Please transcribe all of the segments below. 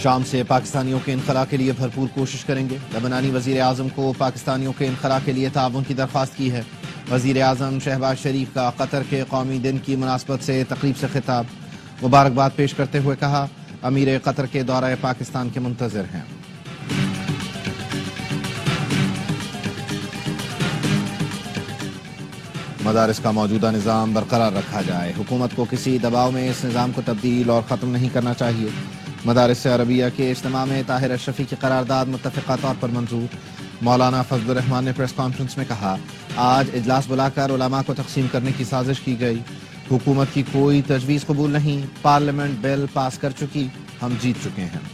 شام سے پاکستانیوں کے انخلا کے لیے بھرپور کوشش کریں گے۔ لبنانی وزیر اعظم کو پاکستانیوں کے انخلا کے لیے تعاون کی درخواست کی ہے۔ وزیر اعظم شہباز شریف کا قطر کے قومی دن کی مناسبت سے تقریب سے خطاب، مبارکباد پیش کرتے ہوئے کہا امیر قطر کے دورہ پاکستان کے منتظر ہیں۔ مدارس کا موجودہ نظام برقرار رکھا جائے، حکومت کو کسی دباؤ میں اس نظام کو تبدیل اور ختم نہیں کرنا چاہیے۔ مدارس عربیہ کے اجتماع میں طاہر اشرفی کی قرارداد متفقہ طور پر منظور۔ مولانا فضل الرحمان نے پریس کانفرنس میں کہا آج اجلاس بلا کر علماء کو تقسیم کرنے کی سازش کی گئی، حکومت کی کوئی تجویز قبول نہیں، پارلیمنٹ بل پاس کر چکی، ہم جیت چکے ہیں۔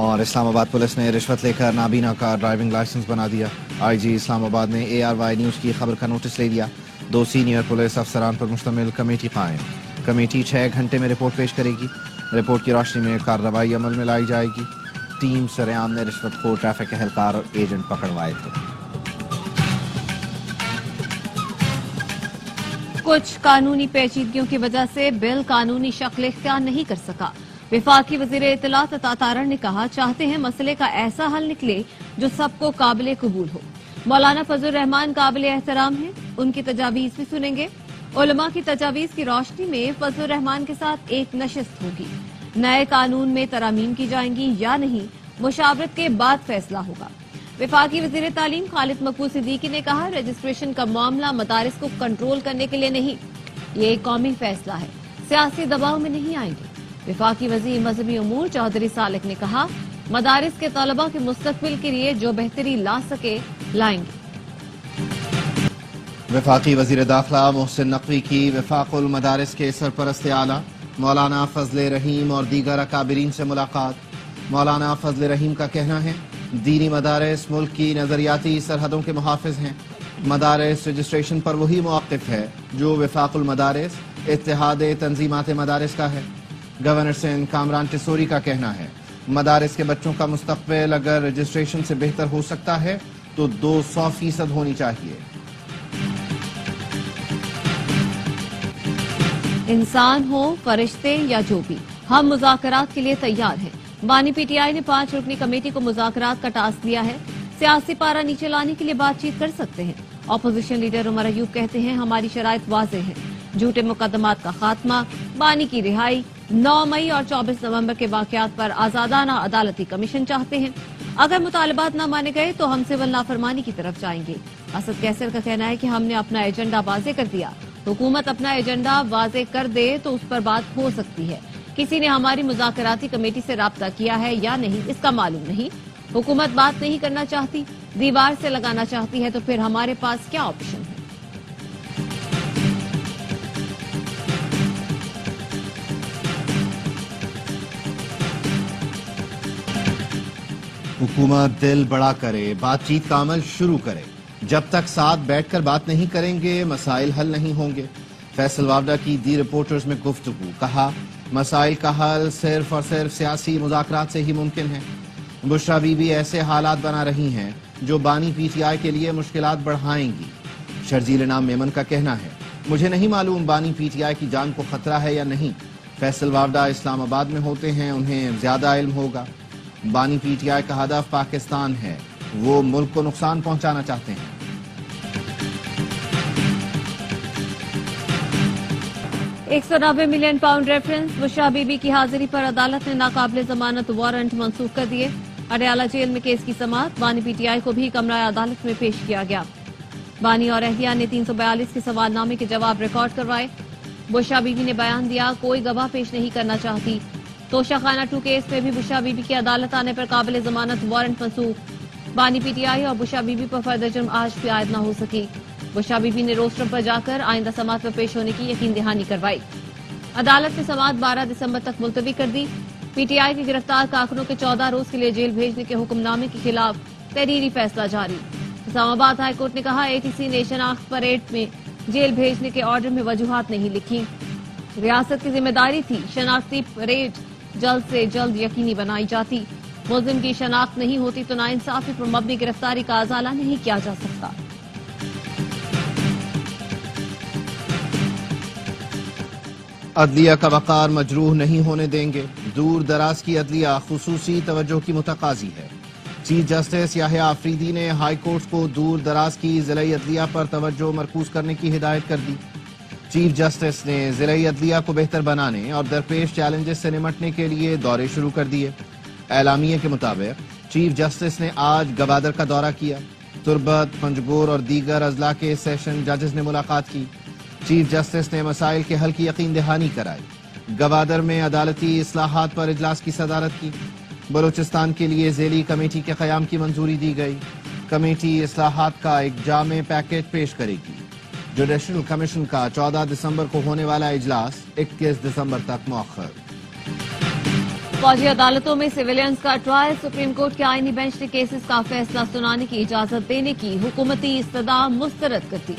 اور اسلام آباد پولیس نے رشوت لے کر نابینا کا ڈرائیونگ لائسنس بنا دیا۔ آئی جی اسلام آباد نے ARY نیوز کی خبر کا نوٹس لے لیا۔ 2 سینئر پولیس افسران پر مشتمل کمیٹی قائم، کمیٹی 6 گھنٹے میں رپورٹ پیش کرے گی، رپورٹ کی روشنی میں کارروائی عمل میں لائی جائے گی۔ ٹیم سریام نے رشوت کو ٹریفک اہلکار اور ایجنٹ پکڑوائے تھے۔ کچھ قانونی پیچیدگیوں کی وجہ سے بل قانونی شکل اختیار نہیں کر سکا۔ وفاقی وزیر اطلاعات عطا تارڑ نے کہا چاہتے ہیں مسئلے کا ایسا حل نکلے جو سب کو قابل قبول ہو۔ مولانا فضل الرحمان قابل احترام ہیں، ان کی تجاویز بھی سنیں گے۔ علماء کی تجاویز کی روشنی میں فضل الرحمان کے ساتھ ایک نشست ہوگی۔ نئے قانون میں ترامیم کی جائیں گی یا نہیں، مشاورت کے بعد فیصلہ ہوگا۔ وفاقی وزیر تعلیم خالد مقبول صدیقی نے کہا رجسٹریشن کا معاملہ مدارس کو کنٹرول کرنے کے لیے نہیں، یہ ایک قومی فیصلہ ہے، سیاسی دباؤ میں نہیں آئیں گے۔ وفاقی وزیر مذہبی امور چودھری سالک نے کہا مدارس کے طلباء کے مستقبل کے لیے جو بہتری لا سکے لائیں گے۔ وفاقی وزیر داخلہ محسن نقوی کی وفاق المدارس کے سرپرست اعلیٰ مولانا فضل رحیم اور دیگر اکابرین سے ملاقات۔ مولانا فضل رحیم کا کہنا ہے دینی مدارس ملک کی نظریاتی سرحدوں کے محافظ ہیں، مدارس رجسٹریشن پر وہی موقف ہے جو وفاق المدارس اتحاد تنظیمات مدارس کا ہے۔ گورنر سندھ کامران ٹسوری کا کہنا ہے مدارس کے بچوں کا مستقبل اگر رجسٹریشن سے بہتر ہو سکتا ہے تو 200% ہونی چاہیے۔ انسان ہو، فرشتے یا جو بھی، ہم مذاکرات کے لیے تیار ہیں۔ بانی PTI نے 5 رکنی کمیٹی کو مذاکرات کا ٹاسک دیا ہے، سیاسی پارا نیچے لانے کے لیے بات چیت کر سکتے ہیں۔ اپوزیشن لیڈر عمر ایوب کہتے ہیں ہماری شرائط واضح ہیں، جھوٹے مقدمات کا خاتمہ، بانی کی رہائی، 9 مئی اور 24 نومبر کے واقعات پر آزادانہ عدالتی کمیشن چاہتے ہیں۔ اگر مطالبات نہ مانے گئے تو ہم سول نافرمانی کی طرف جائیں گے۔ اسد کیسر کا کہنا ہے کہ ہم نے اپنا ایجنڈا واضح کر دیا، حکومت اپنا ایجنڈا واضح کر دے تو اس پر بات ہو سکتی ہے۔ کسی نے ہماری مذاکراتی کمیٹی سے رابطہ کیا ہے یا نہیں اس کا معلوم نہیں۔ حکومت بات نہیں کرنا چاہتی، دیوار سے لگانا چاہتی ہے تو پھر ہمارے پاس کیا آپشن ہے؟ حکومت دل بڑا کرے، بات چیت کا عمل شروع کرے، جب تک ساتھ بیٹھ کر بات نہیں کریں گے مسائل حل نہیں ہوں گے۔ فیصل وابڈا کی دی رپورٹرز میں گفتگو، کہا مسائل کا حل صرف اور صرف سیاسی مذاکرات سے ہی ممکن ہے۔ بشرا بی بی ایسے حالات بنا رہی ہیں جو بانی PTI کے لیے مشکلات بڑھائیں گی۔ شرجیل نام میمن کا کہنا ہے مجھے نہیں معلوم بانی PTI کی جان کو خطرہ ہے یا نہیں، فیصل وابڈا اسلام آباد میں ہوتے ہیں، انہیں زیادہ علم ہوگا۔ بانی PTI کا ہدف پاکستان ہے، وہ ملک کو نقصان پہنچانا چاہتے ہیں۔ 190 million pound reference, Bushra Bibi کی حاضری پر عدالت نے ناقابل ضمانت وارنٹ منسوخ کر دیے۔ اڈیالہ جیل میں کیس کی سماعت، بانی PTI کو بھی کمرہ عدالت میں پیش کیا گیا۔ بانی اور اہلیہ نے 342 کے سوال نامے کے جواب ریکارڈ کروائے۔ بشرا بی بی نے بیان دیا کوئی گواہ پیش نہیں کرنا چاہتی۔ توشہ خانہ 2 کیس میں بھی بشرا بی بی کی عدالت آنے پر قابل ضمانت وارنٹ منسوخ۔ بانی PTI اور بشرا بی بی پر فرد جرم آج بھی عائد نہ ہو سکی۔ بشرا بی بی نے روسٹرم پر جا کر آئندہ سماعت پر پیش ہونے کی یقین دہانی کروائی۔ عدالت نے سماعت 12 دسمبر تک ملتوی کر دی۔ PTI کے گرفتار کارکنوں کے 14 روز کے لیے جیل بھیجنے کے حکم نامے کے خلاف تحریری فیصلہ جاری۔ اسلام آباد ہائی کورٹ نے کہا ATC نے شناخت پریڈ میں جیل بھیجنے کے آرڈر میں وجوہات نہیں لکھی، ریاست کی ذمہ داری تھی شناختی پریڈ جلد سے جلد یقینی بنائی جاتی، ملزم کی شناخت نہیں ہوتی تو ناانصافی پر مبنی گرفتاری کا ازالہ نہیں کیا جا سکتا۔ عدلیہ کا وقار مجروح نہیں ہونے دیں گے، دور دراز کی عدلیہ خصوصی توجہ کی متقاضی ہے۔ چیف جسٹس یحییٰ آفریدی نے ہائی کورٹس کو دور دراز کی ضلعی عدلیہ پر توجہ مرکوز کرنے کی ہدایت کر دی۔ چیف جسٹس نے ضلعی عدلیہ کو بہتر بنانے اور درپیش چیلنجز سے نمٹنے کے لیے دورے شروع کر دیے۔ اعلامیے کے مطابق چیف جسٹس نے آج گوادر کا دورہ کیا، تربت، پنجگور اور دیگر اضلاع کے سیشن ججز نے ملاقات کی۔ چیف جسٹس نے مسائل کے حل کی یقین دہانی کرائی۔ گوادر میں عدالتی اصلاحات پر اجلاس کی صدارت کی۔ بلوچستان کے لیے ذیلی کمیٹی کے قیام کی منظوری دی گئی۔ کمیٹی اصلاحات کا ایک جامع پیکیج پیش کرے گی۔ جوڈیشل کمیشن کا 14 دسمبر کو ہونے والا اجلاس 21 دسمبر تک مؤخر۔ فوجی عدالتوں میں سویلینز کا ٹرائل، سپریم کورٹ کے آئینی بینچ نے کیسز کا فیصلہ سنانے کی اجازت دینے کی حکومتی استدعا مسترد کر دی۔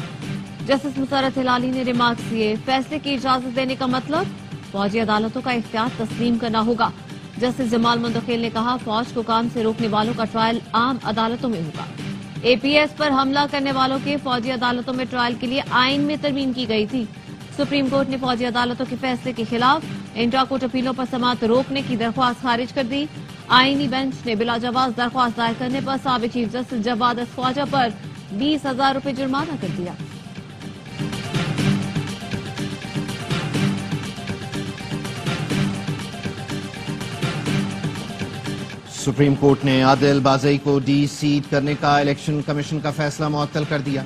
جسٹس مسرت ہلالی نے ریمارکس کیے، فیصلے کی اجازت دینے کا مطلب فوجی عدالتوں کا اختیار تسلیم کرنا ہوگا۔ جسٹس جمال منتقل نے کہا، فوج کو کام سے روکنے والوں کا ٹرائل عام عدالتوں میں ہوگا۔ اے پی ایس پر حملہ کرنے والوں کے فوجی عدالتوں میں ٹرائل کے لیے آئین میں ترمیم کی گئی تھی۔ سپریم کورٹ نے فوجی عدالتوں کے فیصلے کے خلاف انٹرا کورٹ اپیلوں پر سماعت روکنے کی درخواست خارج کر دی۔ آئینی بینچ نے بلا جواز درخواست دائر کرنے پر سابق چیف جسٹس جواد خواجہ پر 20,000 روپے جرمانہ کر دیا۔ سپریم کورٹ نے عادل بازئی کو ڈی سیٹ کرنے کا الیکشن کمیشن کا فیصلہ معطل کر دیا۔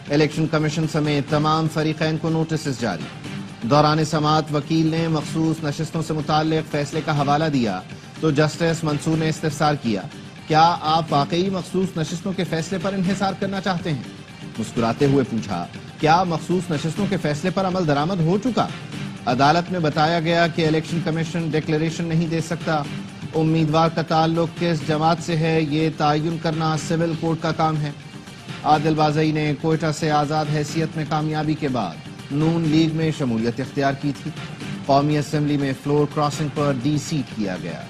الیکشن کمیشن سمیت تمام فریقین کو نوٹسز جاری۔ دوران سماعت وکیل نے مخصوص نشستوں سے متعلق فیصلے کا حوالہ دیا تو جسٹس منصور نے استفسار کیا، کیا آپ واقعی مخصوص نشستوں کے فیصلے پر انحصار کرنا چاہتے ہیں؟ مسکراتے ہوئے پوچھا، کیا مخصوص نشستوں کے فیصلے پر عمل درآمد ہو چکا؟ عدالت میں بتایا گیا کہ الیکشن کمیشن ڈکلیریشن نہیں دے سکتا۔ امیدوار کا تعلق کس جماعت سے ہے یہ تعین کرنا سول کورٹ کا کام ہے۔ عادل بازئی نے کوئٹہ سے آزاد حیثیت میں کامیابی کے بعد نون لیگ میں شمولیت اختیار کی تھی۔ قومی اسمبلی میں فلور کراسنگ پر ڈی سیٹ کیا گیا۔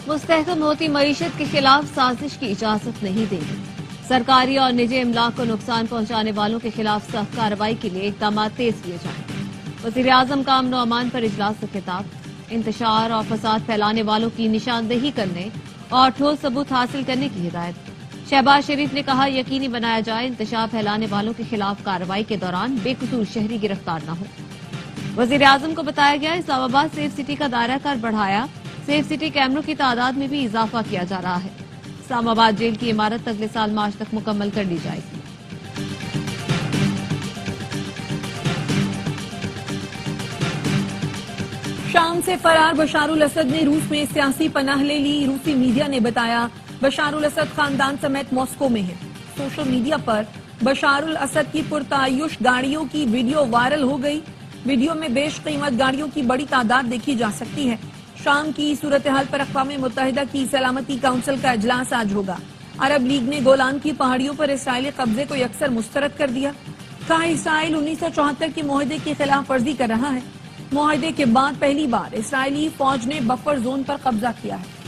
مستحکم ہوتی معیشت کے خلاف سازش کی اجازت نہیں دے گی۔ سرکاری اور نجی املاک کو نقصان پہنچانے والوں کے خلاف سخت کارروائی کے لیے اقدامات تیز کیے جائیں۔ وزیر اعظم کا امن و امان پر اجلاس سے خطاب، انتشار اور فساد پھیلانے والوں کی نشاندہی کرنے اور ٹھوس ثبوت حاصل کرنے کی ہدایت۔ شہباز شریف نے کہا، یقینی بنایا جائے انتشار پھیلانے والوں کے خلاف کارروائی کے دوران بے قصور شہری گرفتار نہ ہو۔ وزیر اعظم کو بتایا گیا، اسلام آباد سیف سٹی کا دائرہ کار بڑھایا، سیف سٹی کیمروں کی تعداد میں بھی اضافہ کیا جا رہا ہے۔ اسلام آباد جیل کی عمارت اگلے سال مارچ تک مکمل کر لی جائے گی۔ شام سے فرار بشار الاسد نے روس میں سیاسی پناہ لے لی۔ روسی میڈیا نے بتایا بشار الاسد خاندان سمیت ماسکو میں ہے۔ سوشل میڈیا پر بشار الاسد کی پرتعیش گاڑیوں کی ویڈیو وائرل ہو گئی۔ ویڈیو میں بیش قیمت گاڑیوں کی بڑی تعداد دیکھی جا سکتی ہے۔ شام کی صورتحال پر اقوام متحدہ کی سلامتی کونسل کا اجلاس آج ہوگا۔ عرب لیگ نے گولان کی پہاڑیوں پر اسرائیلی قبضے کو یکسر مسترد کر دیا۔ کہا، اسرائیل 1974 کے معاہدے کی خلاف ورزی کر رہا ہے۔ معاہدے کے بعد پہلی بار اسرائیلی فوج نے بفر زون پر قبضہ کیا ہے۔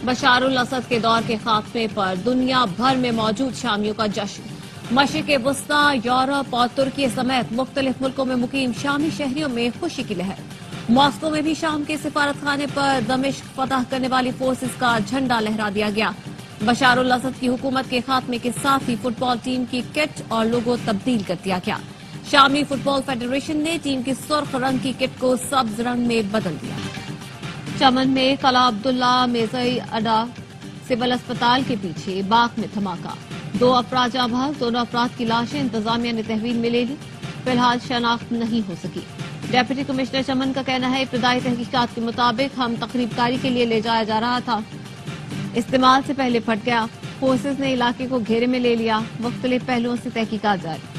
بشار الاسد کے دور کے خاتمے پر دنیا بھر میں موجود شامیوں کا جشن۔ مشرق وسطی، یورپ اور ترکی سمیت مختلف ملکوں میں مقیم شامی شہریوں میں خوشی کی لہر۔ ماسکو میں بھی شام کے سفارت خانے پر دمشق فتح کرنے والی فورسز کا جھنڈا لہرا دیا گیا۔ بشار الاسد کی حکومت کے خاتمے کے ساتھ ہی فٹ بال ٹیم کی کٹ اور لوگو تبدیل کر دیا گیا۔ شامی فٹ بال فیڈریشن نے ٹیم کی سرخ رنگ کی کٹ کو سبز رنگ میں بدل دیا۔ چمن میں قلعہ عبداللہ میزئی اڈا سول اسپتال کے پیچھے باغ میں دھماکہ، 2 افراد جاں بحق، دونوں افراد کی لاشیں انتظامیہ نے تحویل میں لے لی، فی الحال شناخت نہیں ہو سکی۔ ڈپٹی کمشنر چمن کا کہنا ہے، ابتدائی تحقیقات کے مطابق ہم تقریب کاری کے لیے لے جایا جا رہا تھا، استعمال سے پہلے پھٹ گیا۔ فورسز نے علاقے کو گھیرے میں لے لیا، مختلف پہلوؤں سے تحقیقات جاری۔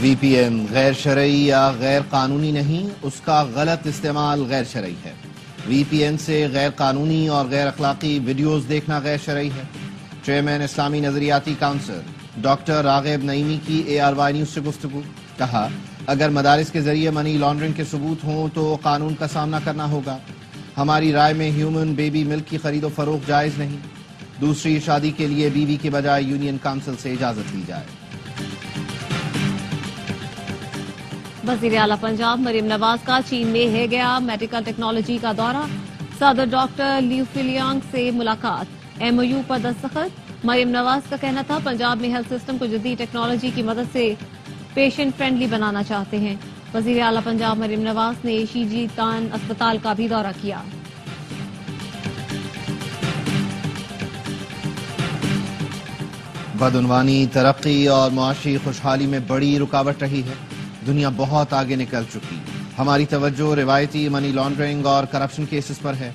وی پی این غیر شرعی یا غیر قانونی نہیں، اس کا غلط استعمال غیر شرعی ہے۔ وی پی این سے غیر قانونی اور غیر اخلاقی ویڈیوز دیکھنا غیر شرعی ہے۔ چیئرمین اسلامی نظریاتی کونسل ڈاکٹر راغب نعیمی کی ARY نیوز سے گفتگو، کہا، اگر مدارس کے ذریعے منی لانڈرنگ کے ثبوت ہوں تو قانون کا سامنا کرنا ہوگا۔ ہماری رائے میں ہیومن بیبی ملک کی خرید و فروخت جائز نہیں۔ دوسری شادی کے لیے بیوی کے بجائے یونین کونسل سے اجازت لی جائے۔ وزیر اعلیٰ پنجاب مریم نواز کا چین میں ہے گیا میڈیکل ٹیکنالوجی کا دورہ، صدر ڈاکٹر لیو فلیانگ سے ملاقات، ایم او یو پر دستخط۔ مریم نواز کا کہنا تھا پنجاب میں ہیلتھ سسٹم کو جدید ٹیکنالوجی کی مدد سے پیشنٹ فرینڈلی بنانا چاہتے ہیں۔ وزیر اعلیٰ پنجاب مریم نواز نے شی جی تان اسپتال کا بھی دورہ کیا۔ بدعنوانی ترقی اور معاشی خوشحالی میں بڑی رکاوٹ رہی ہے۔ دنیا بہت آگے نکل چکی، ہماری توجہ روایتی منی لانڈرنگ اور کرپشن کیسز پر ہے۔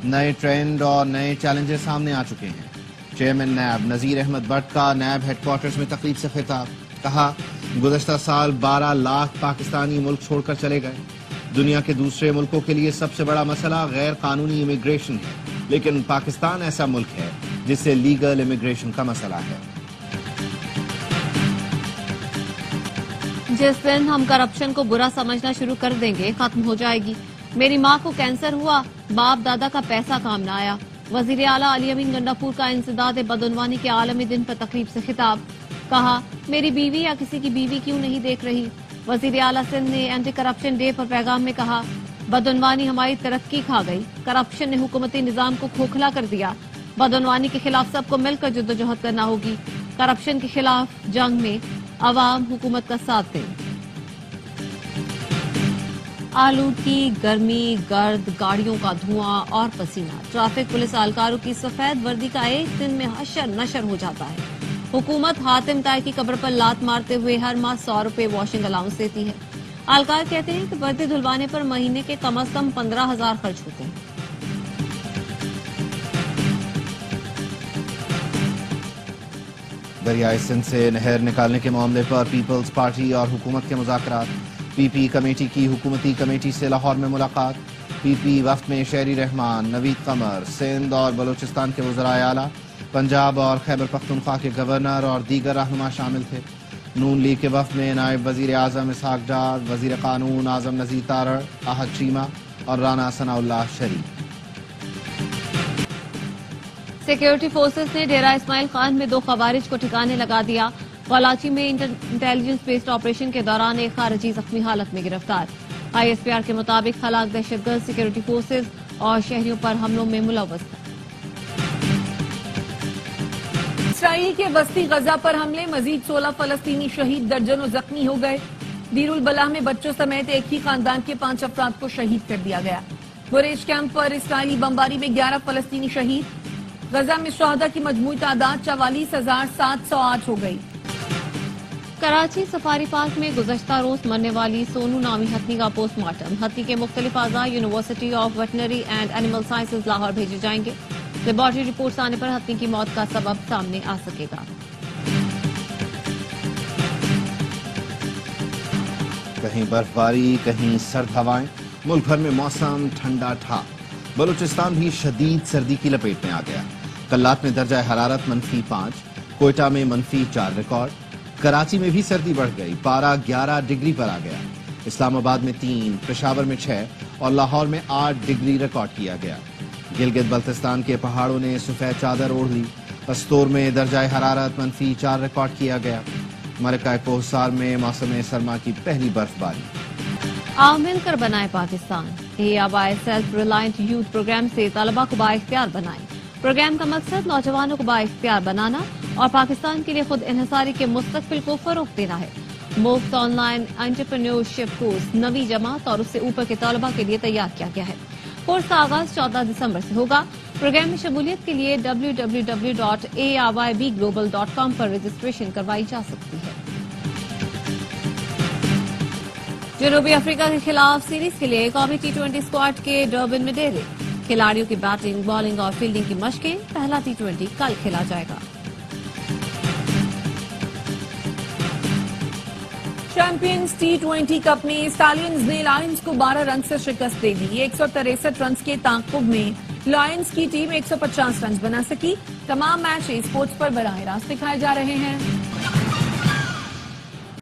نئے ٹرینڈ اور نئے چیلنجز سامنے آ چکے ہیں۔ چیئرمین نیب نذیر احمد بٹ کا نیب ہیڈ کوارٹرز میں تقریب سے خطاب، کہا گزشتہ سال 12 لاکھ پاکستانی ملک چھوڑ کر چلے گئے۔ دنیا کے دوسرے ملکوں کے لیے سب سے بڑا مسئلہ غیر قانونی امیگریشن ہے، لیکن پاکستان ایسا ملک ہے جس سے لیگل امیگریشن کا مسئلہ ہے۔ جس دن ہم کرپشن کو برا سمجھنا شروع کر دیں گے ختم ہو جائے گی۔ میری ماں کو کینسر ہوا، باپ دادا کا پیسہ کام نہ آیا۔ وزیر اعلیٰ علی امین گنڈاپور کا انسداد بدعنوانی کے عالمی دن پر تقریب سے خطاب، کہا میری بیوی یا کسی کی بیوی کیوں نہیں دیکھ رہی۔ وزیر اعلیٰ سندھ نے اینٹی کرپشن ڈے پر پیغام میں کہا بدعنوانی ہماری ترقی کھا گئی، کرپشن نے حکومتی نظام کو کھوکھلا کر دیا۔ بدعنوانی کے خلاف سب کو مل کر جدوجہد کرنا ہوگی۔ کرپشن کے خلاف جنگ میں عوام حکومت کا ساتھ دیں۔ آلودگی، گرمی، گرد، گاڑیوں کا دھواں اور پسینہ، ٹریفک پولیس اہلکاروں کی سفید وردی کا ایک دن میں حشر نشر ہو جاتا ہے۔ حکومت حاتم طائی کی قبر پر لات مارتے ہوئے ہر ماہ 100 روپے واشنگ الاؤنس دیتی ہے۔ اہلکار کہتے ہیں کہ وردی دھلوانے پر مہینے کے کم از کم 15,000 خرچ ہوتے ہیں۔ دریائے سندھ سے نہر نکالنے کے معاملے پر پیپلز پارٹی اور حکومت کے مذاکرات، پی پی کمیٹی کی حکومتی کمیٹی سے لاہور میں ملاقات۔ پی پی وفد میں شہری رحمان، نوید قمر، سندھ اور بلوچستان کے وزرائے اعلیٰ، پنجاب اور خیبر پختونخوا کے گورنر اور دیگر رہنما شامل تھے۔ نون لیگ کے وفد میں نائب وزیر اعظم اسحاق ڈار، وزیر قانون اعظم نذیر تارڑ، احد چیمہ اور رانا ثناء اللہ شریف۔ سیکیورٹی فورسز نے ڈیرہ اسماعیل خان میں 2 خوارج کو ٹھکانے لگا دیا۔ کراچی میں انٹیلیجنس بیسڈ آپریشن کے دوران ایک خارجی زخمی حالت میں گرفتار۔ آئی ایس پی آر کے مطابق ہلاک دہشت گرد سیکیورٹی فورسز اور شہریوں پر حملوں میں ملوث تھا۔ اسرائیل کے وسطی غزہ پر حملے، مزید 16 فلسطینی شہید، درجنوں زخمی ہو گئے۔ دیر البلح میں بچوں سمیت ایک ہی خاندان کے 5 افراد کو شہید کر دیا گیا۔ بریج کیمپ پر اسرائیلی بمباری میں 11 فلسطینی شہید۔ غزہ میں شہداء کی مجموعی تعداد 44,708 ہو گئی۔ کراچی سفاری پارک میں گزشتہ روز مرنے والی سونو نامی ہتھی کا پوسٹ مارٹم، ہتھی کے مختلف اعضاء university of veterinary and animal sciences Lahore بھیجے جائیں گے۔ لیبارٹری رپورٹس آنے پر ہتھی کی موت کا سبب سامنے آ سکے گا۔ کہیں برف باری، کہیں سرد ہوائیں، ملک بھر میں موسم ٹھنڈا تھا۔ بلوچستان بھی شدید سردی کی لپیٹ میں آ گیا۔ کلات میں درجہ حرارت -5، کوئٹہ میں -4 ریکارڈ۔ کراچی میں بھی سردی بڑھ گئی، پارہ 11 ڈگری پر آ گیا۔ اسلام آباد میں 3، پشاور میں 6 اور لاہور میں 8 ڈگری ریکارڈ کیا گیا۔ گلگت بلتستان کے پہاڑوں نے سفید چادر اوڑھ لی۔ پستور میں درجہ حرارت -4 ریکارڈ کیا گیا۔ ملکہ کوہسار میں موسم سرما کی پہلی برف باری۔ آؤ مل کر بنائے Pakistan, AY self reliant youth programme سے طلبہ کو بااختیار بنائیں۔ پروگرام کا مقصد نوجوانوں کو بااختیار بنانا اور پاکستان کے لیے خود انحصاری کے مستقبل کو فروغ دینا ہے۔ مفت آن لائن انٹرپرینیورشپ کورس 9ویں جماعت اور اس سے اوپر کے طلبہ کے لیے تیار کیا گیا ہے۔ کورس کا آغاز 14 دسمبر سے ہوگا۔ پروگرام میں شمولیت کے لیے www.aybyglobal.com پر رجسٹریشن کروائی جا سکتی ہے۔ جنوبی افریقہ کے خلاف سیریز کے لیے قومی T20 اسکواڈ کے ڈربن میں ڈیرے، کھلاڑیوں کی بیٹنگ، بالنگ اور فیلڈنگ کی مشقیں۔ پہلا T20 کل کھیلا جائے گا۔ چیمپئنز T20 کپ میں اسٹالینز نے لائنز کو 12 رن سے شکست دے دی۔ 163 رنز کے تعاقب میں لائنز کی ٹیم 150 رنز بنا سکی۔ تمام میچ اسپورٹس پر براہ راست دکھائے جا رہے ہیں۔